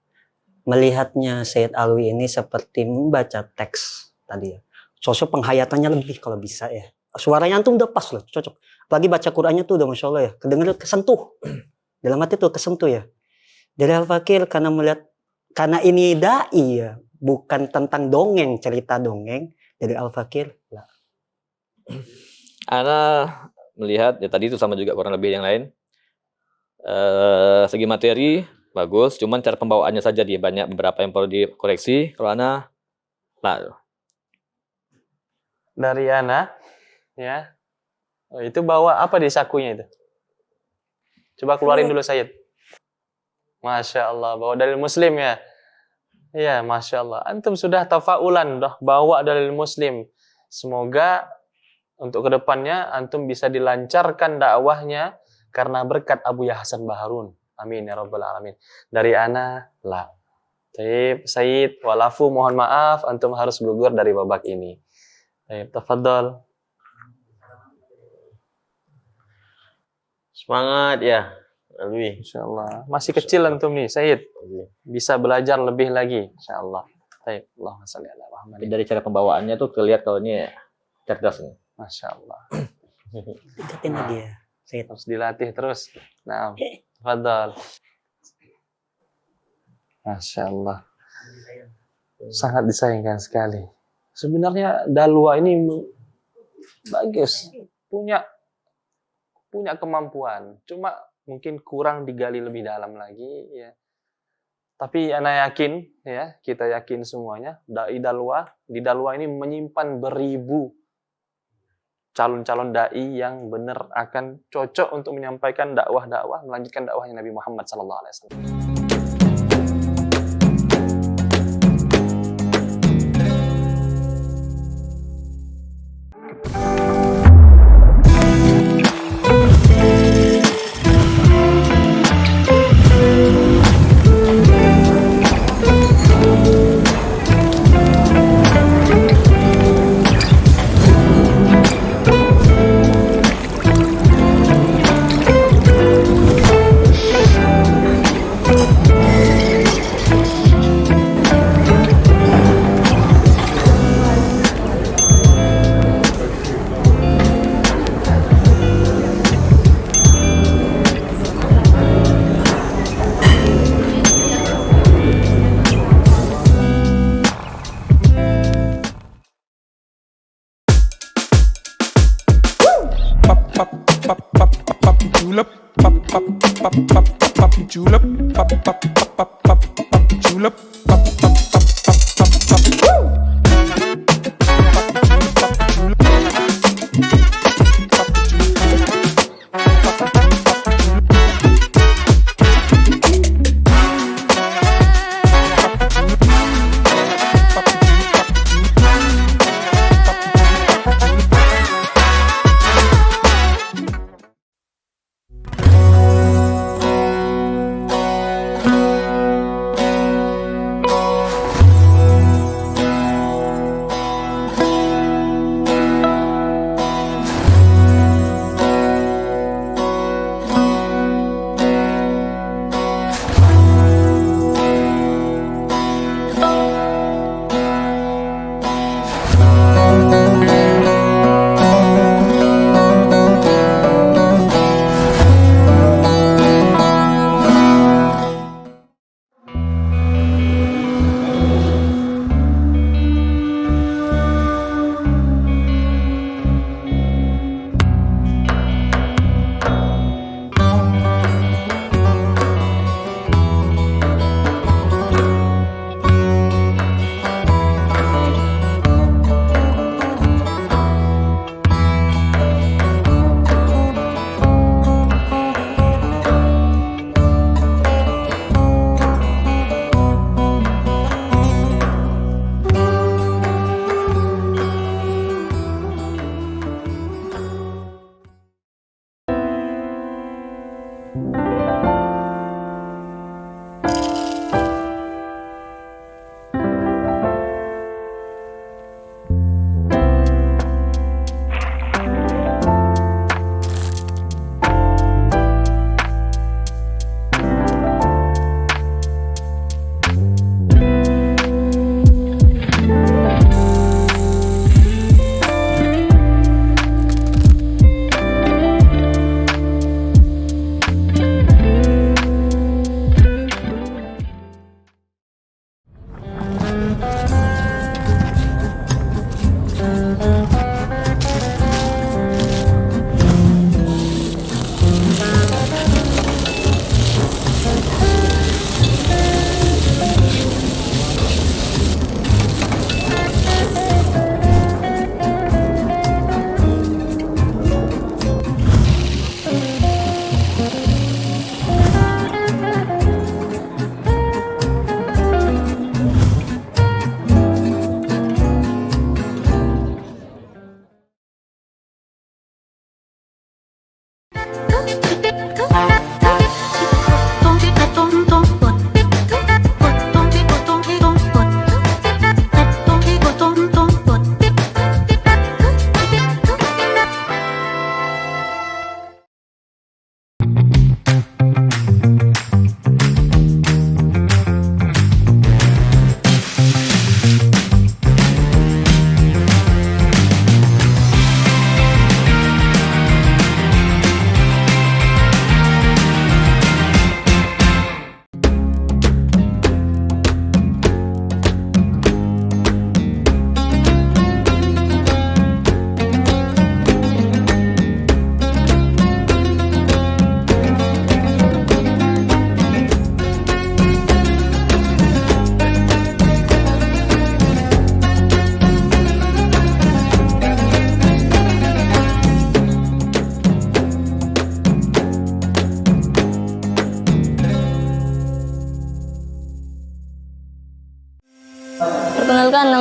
melihatnya Sayyid Alwi ini seperti membaca teks tadi ya. Sosok penghayatannya lebih kalau bisa ya. Suaranya antum udah pas loh, cocok. Apalagi baca Qur'annya tuh udah Masya Allah ya. Kedengeran kesentuh. Dalam hati tuh kesentuh ya. Dari Al-Fakir karena ini da'i ya. Bukan tentang dongeng, cerita dongeng. Dari Al-Fakir. Ana melihat ya tadi itu sama juga kurang lebih yang lain. Segi materi bagus, cuman cara pembawaannya saja dia banyak beberapa yang perlu dikoreksi. Kalau Ana, nah, Dari Ana, ya. Oh, itu bawa apa di sakunya itu? Coba keluarin dulu Sayyid. Masya Allah, bawa dalil Muslim ya. Iya, Masya Allah. Antum sudah tafaulan, udah bawa dalil Muslim. Semoga untuk kedepannya antum bisa dilancarkan dakwahnya karena berkat Abu Ya Hasan Baharun. Amin ya rabbal alamin. Dari Ana, la. Sayyid, walafu mohon maaf, antum harus gugur dari babak ini. Tafadhol. Semangat ya, Alwi. Insyaallah. Masih kecil antum nih, Sayyid. Bisa belajar lebih lagi, insyaallah. Baik, Allahumma shalli ala Muhammad. dari cara pembawaannya tuh kelihatan kalau ini cerdas nih. Masya Allah. Deketin lagi ya, Sayyid. Harus dilatih terus. Nah, tafadhol. Masya Allah. Sangat disayangkan sekali. Sebenarnya Dalwa ini bagus, punya kemampuan, cuma mungkin kurang digali lebih dalam lagi ya. Tapi ana yakin ya, kita yakin semuanya dai Dalwa di Dalwa ini menyimpan beribu calon-calon dai yang benar akan cocok untuk menyampaikan dakwah-dakwah, melanjutkan dakwahnya Nabi Muhammad SAW. julep, pap julep, pap julep,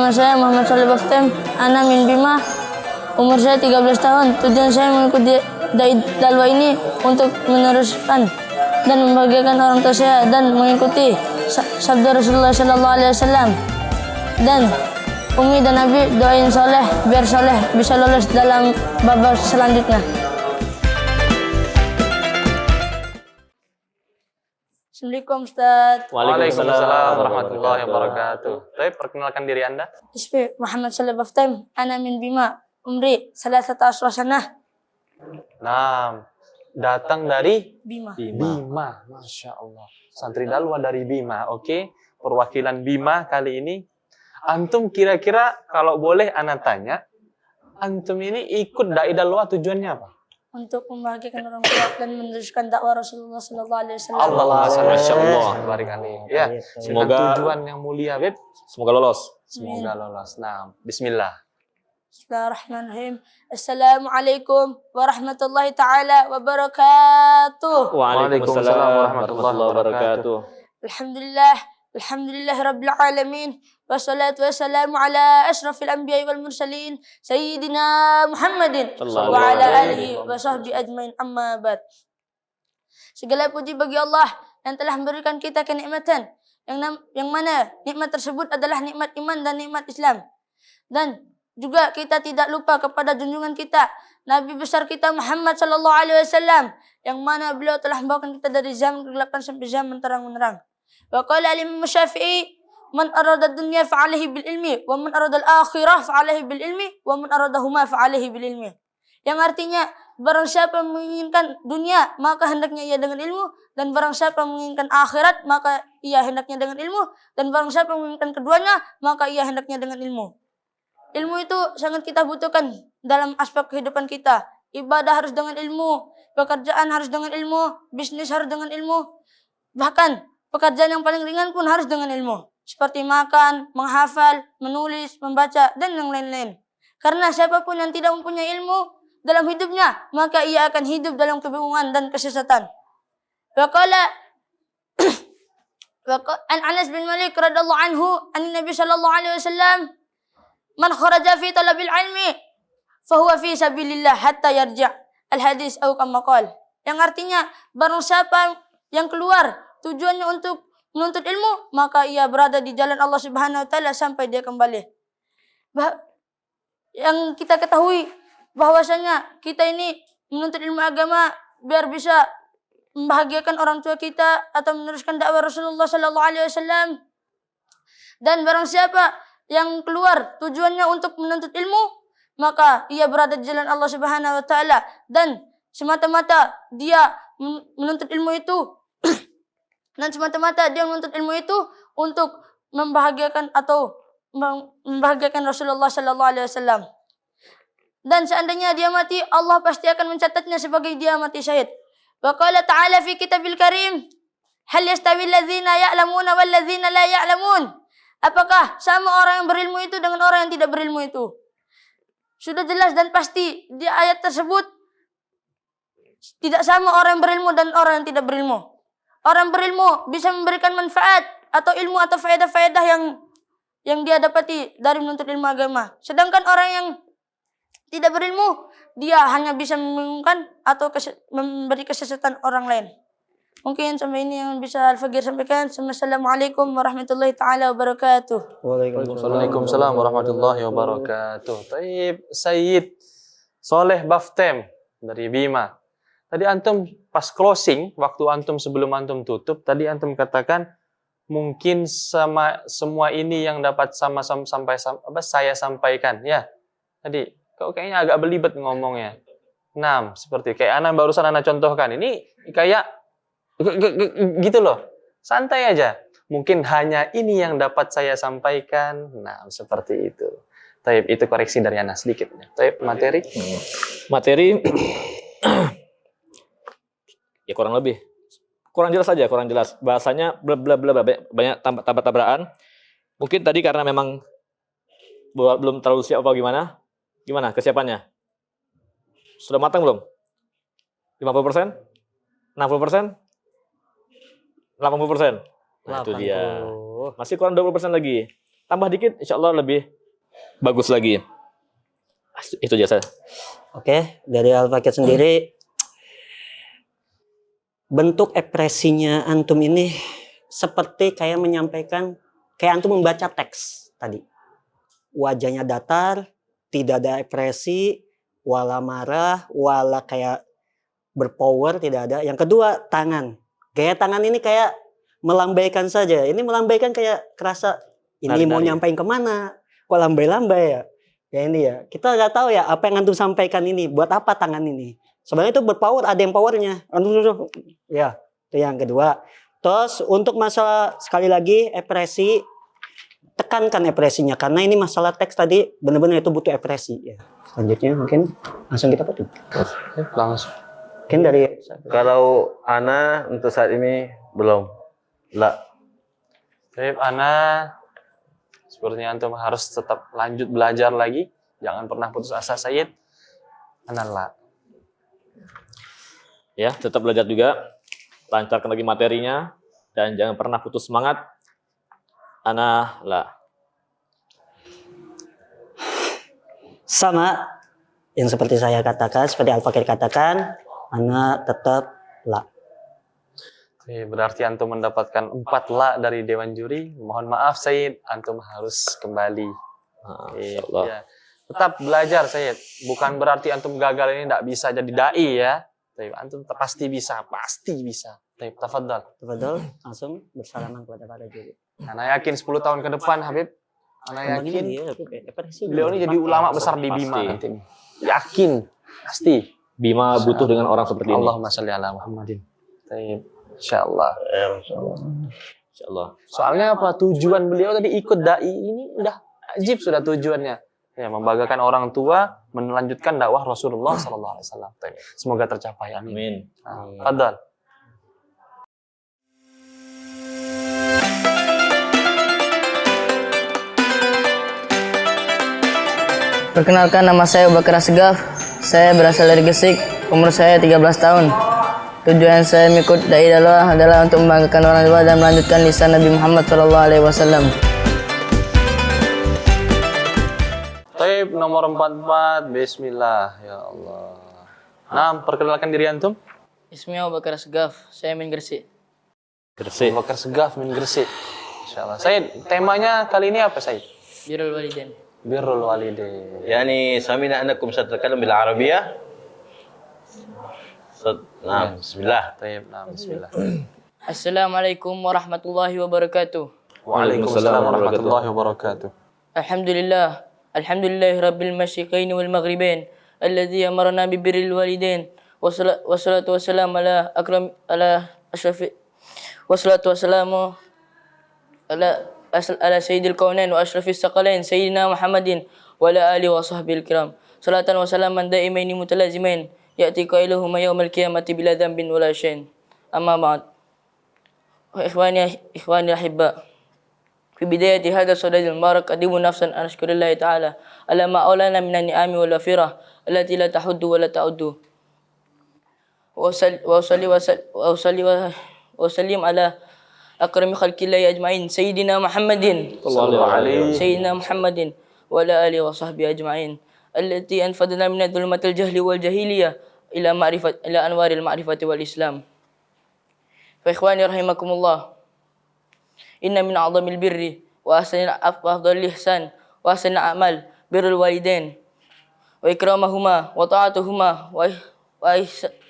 Nama saya Muhammad Shalih Baftem, Ana min Bima. Umur saya 13 tahun. Tujuan saya mengikuti Dai Dalwa ini untuk meneruskan dan membahagiakan orang tua saya dan mengikuti sabda Rasulullah Sallallahu Alaihi Wasallam. Dan Umi dan Abi doain soleh biar soleh bisa lolos dalam babak selanjutnya. Assalamualaikum Ustaz. Waalaikumsalam warahmatullahi wabarakatuh. Baik, perkenalkan diri Anda. Ismi Muhammad Shalih Baftem, Ana min Bima. Umri 13 sanah. Nah, datang dari Bima. Bima. Masya Allah. Santri Dalwa dari Bima. Oke, perwakilan Bima kali ini. Antum kira-kira kalau boleh Ana tanya, antum ini ikut Dai Dalwa tujuannya apa? Untuk membahagiakan orang tua dan meneruskan dakwah Rasulullah Sallallahu Alaihi Wasallam. Masya Allah. Barikali. Ya, Semoga- tujuan yang mulia, Beb. Semoga lolos. Semoga lolos. Nah, bismillah. Bismillahirrahmanirrahim. Assalamualaikum warahmatullahi taala wabarakatuh. Waalaikumsalam warahmatullahi wabarakatuh. Alhamdulillah rabbil alamin. Wassalatu wassalamu ala asyrafil anbiya'i wal mursalin sayyidina Muhammadin Sallallahu wa ala alaihi alihi wa sahbihi ajmain, amma ba'd. Segala puji bagi Allah yang telah memberikan kita kenikmatan yang mana nikmat tersebut adalah nikmat iman dan nikmat Islam. Dan juga kita tidak lupa kepada junjungan kita Nabi besar kita Muhammad sallallahu alaihi wasallam yang mana beliau telah membawakan kita dari zaman kegelapan sampai zaman terang menerang. Wa qala al-Imam Syafi'i, man arada dunya fa'alaihi bil ilmi wa man arada al-akhirah fa'alaihi bil ilmi wa man aradahuma fa'alaihi bil ilmi. Yang artinya barang siapa menginginkan dunia maka hendaknya ia dengan ilmu, dan barang siapa menginginkan akhirat maka ia hendaknya dengan ilmu, dan barang siapa menginginkan keduanya maka ia hendaknya dengan ilmu. Ilmu itu sangat kita butuhkan dalam aspek kehidupan kita. Ibadah harus dengan ilmu, pekerjaan harus dengan ilmu, bisnis harus dengan ilmu. Bahkan pekerjaan yang paling ringan pun harus dengan ilmu. Seperti makan, menghafal, menulis, membaca, dan yang lain-lain. Karena siapapun yang tidak mempunyai ilmu dalam hidupnya, maka ia akan hidup dalam kebingungan dan kesesatan. Waqala an Anas bin Malik radhiyallahu anhu, an Nabi sallallahu alaihi wasallam, man kharaja fi talabil ilmi fahuwa fi sabilillah hatta yarja'. Al-hadis atau kama qala. Yang artinya barang siapa yang keluar tujuannya untuk menuntut ilmu, maka ia berada di jalan Allah Subhanahu wa taala sampai dia kembali. Yang kita ketahui bahwasanya kita ini menuntut ilmu agama biar bisa membahagiakan orang tua kita atau meneruskan dakwah Rasulullah sallallahu alaihi wasallam. Dan barang siapa yang keluar tujuannya untuk menuntut ilmu, maka ia berada di jalan Allah Subhanahu wa taala, dan semata-mata dia menuntut ilmu itu untuk membahagiakan Rasulullah sallallahu alaihi wasallam. Dan seandainya dia mati, Allah pasti akan mencatatnya sebagai dia mati syahid. Wa qala ta'ala fi kitabil karim, hal yastawi allazina ya'lamuna wal ladzina la ya'lamun. Apakah sama orang yang berilmu itu dengan orang yang tidak berilmu itu? Sudah jelas dan pasti di ayat tersebut tidak sama orang yang berilmu dan orang yang tidak berilmu. Orang berilmu bisa memberikan manfaat atau ilmu atau faedah-faedah yang dia dapati dari menuntut ilmu agama. Sedangkan orang yang tidak berilmu, dia hanya bisa membingungkan atau memberi kesesatan orang lain. Mungkin sampai ini yang bisa Al-Fagir sampaikan. Assalamualaikum warahmatullahi taala wabarakatuh. Waalaikumsalam warahmatullahi wabarakatuh. Taib, Sayyid Soleh Baftem dari Bima. Tadi antum pas closing, waktu antum sebelum antum tutup, tadi antum katakan mungkin sama semua ini yang dapat saya sampaikan, ya. Tadi kok kayaknya agak belibet ngomongnya. Nah, seperti kayak barusan contohkan. Ini kayak gitu loh. Santai aja. Mungkin hanya ini yang dapat saya sampaikan. Nah, seperti itu. Taib, itu koreksi dari Ana sedikit. Taib, materi? Materi ya kurang lebih. Kurang jelas aja, kurang jelas. Bahasanya banyak tabrak-tabrakan. Mungkin tadi karena memang belum terlalu siap apa gimana? Gimana kesiapannya? Sudah matang belum? 50%? 60%? 80%? Nah, itu dia. Masih kurang 20% lagi. Tambah dikit, insya Allah lebih bagus lagi. Itu aja saya. Oke, dari Al-Fakir sendiri, bentuk ekspresinya antum ini seperti kayak menyampaikan, kayak antum membaca teks tadi. Wajahnya datar, tidak ada ekspresi, wala marah, wala kayak berpower, tidak ada. Yang kedua, tangan. Gaya tangan ini kayak melambaikan saja. Ini melambaikan kayak kerasa ini mau Nari-nari. nyampein kemana. Kok lambai-lambai ya? Ya ini ya. Kita nggak tahu ya apa yang antum sampaikan ini. Buat apa tangan ini? Sebenarnya itu berpower, ada yang powernya. Ya, itu yang kedua. Terus untuk masalah sekali lagi ekspresi, tekankan ekspresinya karena ini masalah teks tadi benar-benar itu butuh ekspresi. Ya. Selanjutnya mungkin langsung kita potong. Langsung. Mungkin dari Kalau Ana untuk saat ini belum. La. Baik, Ana, sepertinya antum harus tetap lanjut belajar lagi. Jangan pernah putus asa, Sayyid. Ana la. Ya, tetap belajar juga. Lancarkan lagi materinya dan jangan pernah putus semangat. Ana la. sama yang seperti saya katakan, seperti Al-Fakir katakan, Ana tetap la. Oke, berarti antum mendapatkan 4 la dari Dewan Juri. Mohon maaf, Sayyid, antum harus kembali. Insyaallah. Ya. Tetap belajar, Sayyid. Bukan berarti antum gagal ini tidak bisa jadi dai ya. Tapi antum pasti bisa, pasti bisa. Tapi tafadhal. Betul, langsung bersalaman kepada para juri. Ana yakin 10 tahun ke depan, Habib. Ana yakin Beliau beliau ini jadi ulama besar di Bima Pasti. nanti. Yakin, pasti. Bima butuh dengan orang seperti ini. Allahumma sholli ala Muhammadin. Baik, insyaallah. Insyaallah. Soalnya apa? Tujuan beliau tadi ikut dai ini udah ajib sudah tujuannya. Ya, membanggakan orang tua, melanjutkan dakwah Rasulullah sallallahu alaihi wasallam. Semoga tercapai. Amin. Amin. Fadhal. Perkenalkan, nama saya Abu Bakar Asgaf. Saya berasal dari Gresik. Umur saya 13 tahun. Tujuan saya mengikut dai dakwah adalah untuk membanggakan orang tua dan melanjutkan lisan Nabi Muhammad SAW. Taib nomor 44. Bismillah ya Allah. Nah, perkenalkan diri antum. Ismi Abu Bakar Asgaf. Saya min Gresik. Gresik. Abu Bakar Segaf min Gresik. Insyaallah. Said, temanya kali ini apa, Said? Birrul Walidain. Birrul walidain. يعني سمعنا أنكم ستتكلم بالعربية. نعم بسم الله. Taib, nah, bismillah. Assalamualaikum warahmatullahi wabarakatuh. Waalaikumsalam warahmatullahi wabarakatuh. Alhamdulillah. Alhamdulillahi rabbil masyriqain wal maghribain. Alladhi amarna bi birril walidain. Wassalatu wassalamu ala akram ala asrafi. Wassalatu wassalamu ala sayyidil kaunain wa ashrafis saqalain sayyidina Muhammadin wa ala alihi wa sahbihi kiram. Salatan wa salaman daimaini mutalazimain ya'ti qailuhuma yawmal qiyamati bila dhanbin wala syai'in. Amma ba'd. Ikhwani ahibba. Fi bidayati hadha sadadil mubarak adimu nafsan an ashkurillahi ta'ala ala ma aulana minan ni'ami wal afirah allati la tahuddu wa la ta'uddu. Wa usallim ala أكرم خلق الله أجمعين سيدنا محمد سيدنا محمد وعلى آله وصحبه أجمعين التي أنفذنا من ظلمة الجهل والجاهلية إلى أنوار المعرفة والإسلام. فإخواني رحمكم الله، إن من أعظم البر وأفضل الإحسان وأحسن الأعمال بر الوالدين وإكرامهما وطاعتهما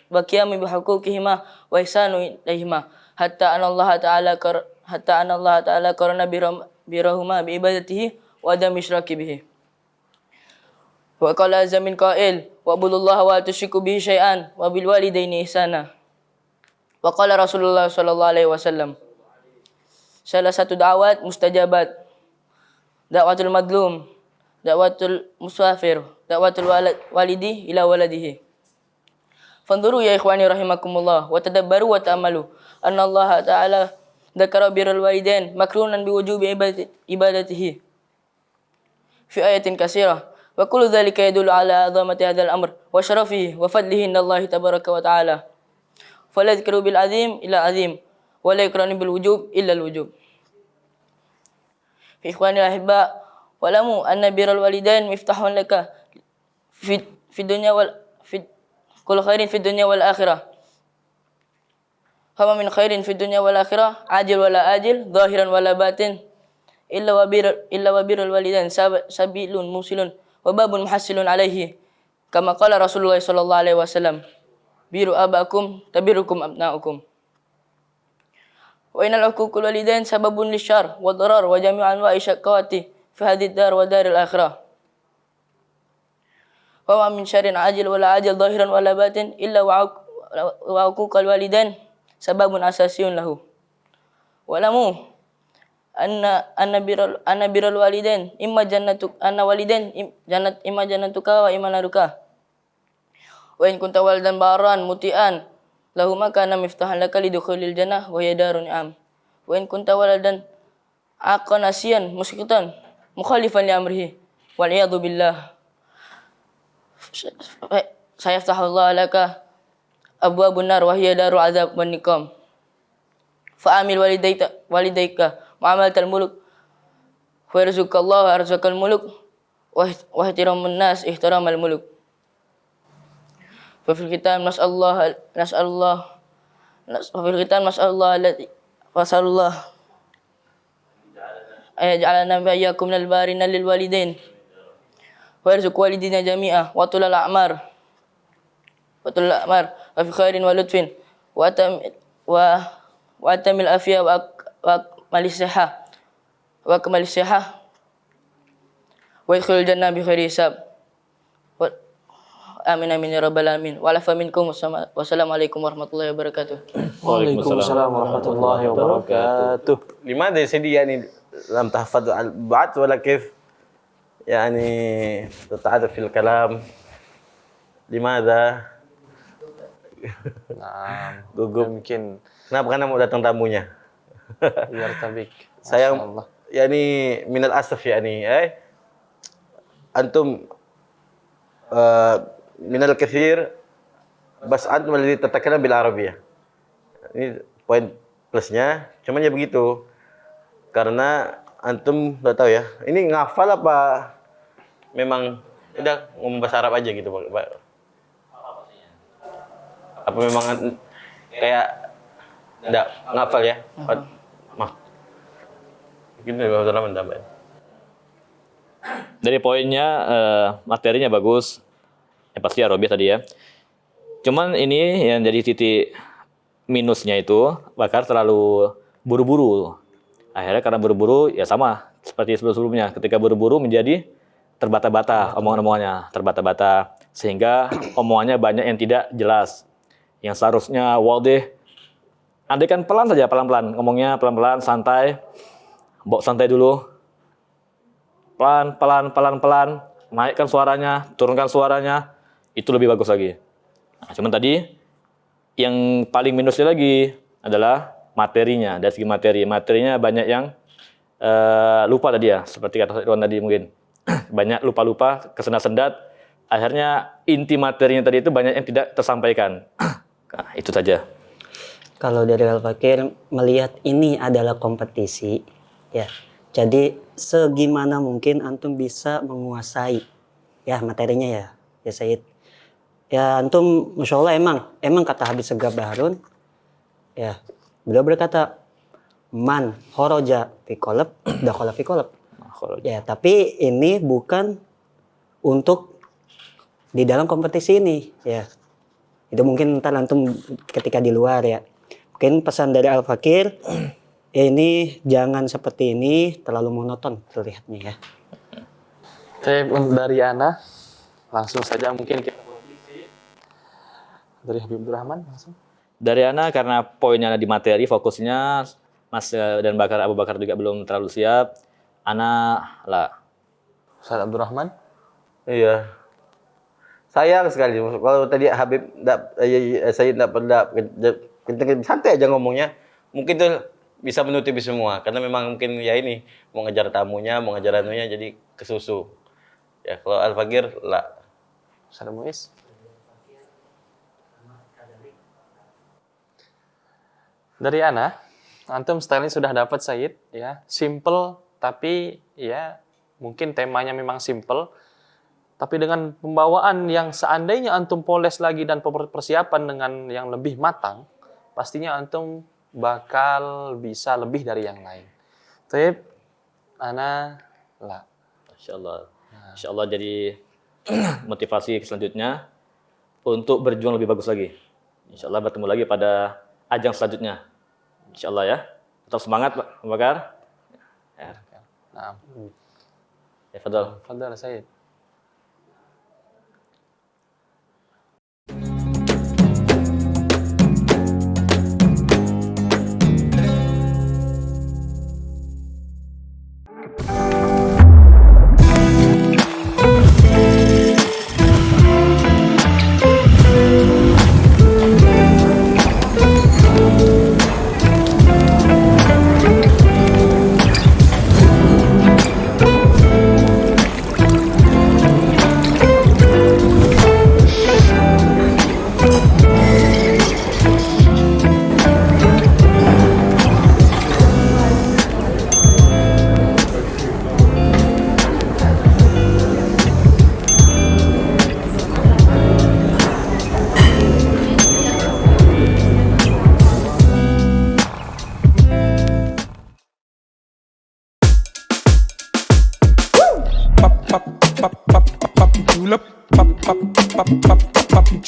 وقيام بحقوقهما وإحسان إليهما حتى أن الله تعالى قرن برهما بعبادته وعدم إشراك به. وقال عز من قائل واعبدوا الله ولا تشركوا به شيئا وبالوالدين إحسانا. وقال رسول الله صلى الله عليه وسلم salah satu da'wat mustajabat, da'watul madlum, da'watul musafir, da'watul walidi ila waladihi. Fanduru ya ikhwani rahimakumullah wa tadabbaru wa ta'amalu anna Allah Ta'ala dzakara birrul walidain makrunan biwujubi ibadatihi fi ayatin katsirah wa kullu dzalika yadullu ala 'azamati hadzal amr wa syarafihi wa fadlihi indallahi tabaraka wa ta'ala. Fala dzikru bil azim illa azim wa la ikranu bil wujub illa al wujub. Fi ikhwani ahibba Wa'lamu anna birral walidain miftahun laka fi dunya wal fi kullu khairin fi dunya wal akhirah. Fama min khairin fi dunya wal akhirah ajil wala ajil zahiran wala batin illa wa birrul walidain sabilun musilun wa babun muhassilun alaihi kama qala Rasulullah sallallahu alaihi wasallam biru abakum tabirukum abnaukum wa innal uququl walidain sababun lisyarr wa darar wa jami'u anwa'i syaqqawati fi hadhihi dar wa daril akhirah wa ma min syarrin ajil wala ajil zahiran wala batin illa wa uququl walidain sababun asasiyun lahu. Wa'lamu anna birral walidain imma jannatuka wa imma naruka. Wa in kunta walidan baran mutian lahuma kana miftahan laka lidukhulil jannah wa hiya darun ni'am. Wa in kunta walidan aqnasiyan musqitan mukhalifan li amrihi wal iyadu billah. Sayaftahu Allah laka abwabun nar wa hiya darul azab wan niqam. Fa amil walidayka muamalatal muluk wa yarzuqallahu arzaqal muluk wa ihtiramun nas ihtiramal muluk. Fa fil khitam nas'alullah alladhi fasallallahu ayaj'alana iyyakum minal barina lil walidain wa yarzuq walidina jami'a wa tulal a'mar wa fi khairin wa lutfin wa atamil afiyah wa akmalis sihah wa idkhulul jannah bi khairi hisab. Amin amin ya rabbal alamin. Wa alafa minkum wassalamualaikum warahmatullahi wabarakatuh. Waalaikumsalam warahmatullahi wabarakatuh. لماذا يا سيدي يعني لم تحفظ بعد ولا كيف يعني تتعرف في الكلام لماذا Nah, gugup mungkin kenapa karena mau datang tamunya biar tabik. saya Masya Allah. yani minal asaf yani antum minal kathir bas antum alladhi tatakalam bil arabiyah. Ini poin plusnya, cuman ya begitu. Karena antum enggak tahu ya, ini ngafal apa memang udah ngomong bahasa Arab aja gitu, Pak. Apa memang kayak enggak ngafal ya? Mah. Gini bahasa Arab tambah. Dari poinnya materinya bagus. Yang pasti Arabiah tadi ya. Cuman ini yang jadi titik minusnya itu Bakar terlalu buru-buru. Akhirnya karena buru-buru ya sama seperti sebelum-sebelumnya. Ketika buru-buru menjadi terbata-bata omongan-omongannya, terbata-bata sehingga omongannya banyak yang tidak jelas. Yang seharusnya wadih, andaikan pelan saja, pelan-pelan ngomongnya, pelan-pelan, santai, bawa santai dulu, pelan-pelan, naikkan suaranya, turunkan suaranya, itu lebih bagus lagi. Nah, cuman tadi yang paling minusnya lagi adalah materinya. Dari segi materinya banyak yang lupa tadi ya, seperti kata Ridwan tadi mungkin banyak lupa-lupa, kesendat-sendat. Akhirnya inti materinya tadi itu banyak yang tidak tersampaikan. Nah, itu saja. Kalau dari Al-Fakir melihat ini adalah kompetisi, ya. Jadi segimana mungkin antum bisa menguasai ya materinya ya Said. Ya antum Masya Allah emang kata Habib Segaf Baharun, ya beliau berkata man kharaja fi qalb dakhala fi qalb. Ya tapi ini bukan untuk di dalam kompetisi ini ya. Itu mungkin ntar antum ketika di luar ya. Mungkin pesan dari Al-Fakir, ini jangan seperti ini, terlalu monoton terlihatnya ya. Oke, dari Ana, langsung saja mungkin kita mulai. Dari Habib Abdurrahman langsung. Dari Ana karena poinnya di materi, fokusnya Mas dan Abu Bakar juga belum terlalu siap. Ana lah. Ustaz Abdurrahman? Iya. Sayang sekali kalau tadi Habib saya enggak pernah santai aja ngomongnya. Mungkin tuh bisa menutupi semua karena memang mungkin ya ini mau ngejar tamunya, mau ngejar anunya jadi kesusu. Ya kalau Al-Fakir lah. Ustaz Muiz? Dari Ana, antum stylenya sudah dapat Said ya, simple tapi ya mungkin temanya memang simple, tapi dengan pembawaan yang seandainya antum poles lagi dan persiapan dengan yang lebih matang, pastinya antum bakal bisa lebih dari yang lain. Tip, ana lah. Insya Allah jadi motivasi selanjutnya untuk berjuang lebih bagus lagi. Insya Allah bertemu lagi pada ajang selanjutnya. Insya Allah ya. Tetap semangat, Pak Abu Bakar. Ya. Nah, Ya, Fadal. Fadal Said.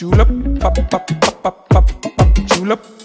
julep, pop julep, pop julep.